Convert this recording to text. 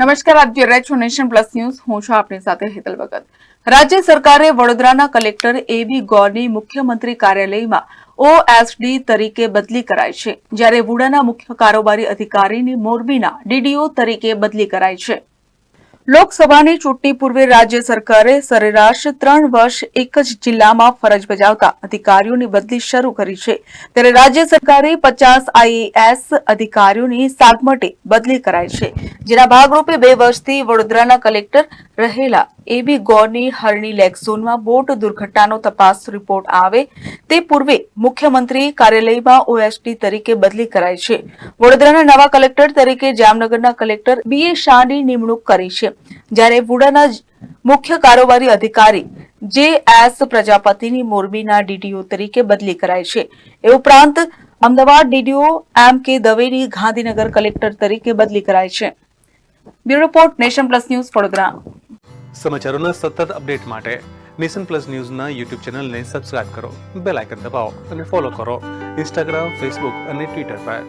નમસ્કાર, આપ જોઈ રહ્યા છો નેશન પ્લસ ન્યૂઝ. હું છું આપની સાથે હેતલ ભગત. રાજ્ય સરકારે વડોદરાના કલેક્ટર એબી ગોરની મુખ્યમંત્રી કાર્યાલયમાં ઓએસડી તરીકે બદલી કરાઈ છે, જ્યારે વુડાના મુખ્ય કારોબારી અધિકારીની મોરબીના ડીડીઓ તરીકે બદલી કરાઈ છે. લોકસભાની ચૂંટણી પૂર્વે રાજ્ય સરકારે સરેરાશ 3 વર્ષ એક જ જિલ્લામાં ફરજ બજાવતા અધિકારીઓની બદલી શરૂ કરી છે, ત્યારે રાજ્ય સરકારે 50 આઈએએસ અધિકારીઓની સાગમટે બદલી કરાઈ છે, જેના ભાગરૂપે 2 વર્ષથી વડોદરાના કલેક્ટર રહેલા એબી ગોરની હરણી લેક ઝોનમાં બોટ દુર્ઘટનાનો તપાસ રિપોર્ટ આવે તે પૂર્વે મુખ્યમંત્રી કાર્યાલયમાં ઓએસડી તરીકે બદલી કરાઈ છે. વડોદરાના નવા કલેક્ટર તરીકે જામનગરના કલેક્ટર બીએ શાહની નિમણૂક કરી છે, જ્યારે વુડાના મુખ્ય કારોબારી અધિકારી જે.એસ. પ્રજાપતિની મોરબીના ડીડીઓ તરીકે બદલી કરાઈ છે. એ ઉપરાંત અમદાવાદ ડીડીઓ એમ.કે. દવેની ગાંધીનગર કલેક્ટર તરીકે બદલી કરાઈ છે. Bureau report, nation plus news, Vadodara. સમાચારોના સતત અપડેટ માટે નેશન પ્લસ ન્યૂઝના યુટ્યુબ ચેનલને સબસ્ક્રાઇબ કરો, બેલ આઇકન દબાવો અને ફોલો કરો ઇન્સ્ટાગ્રામ, ફેસબુક અને ટ્વિટર પર.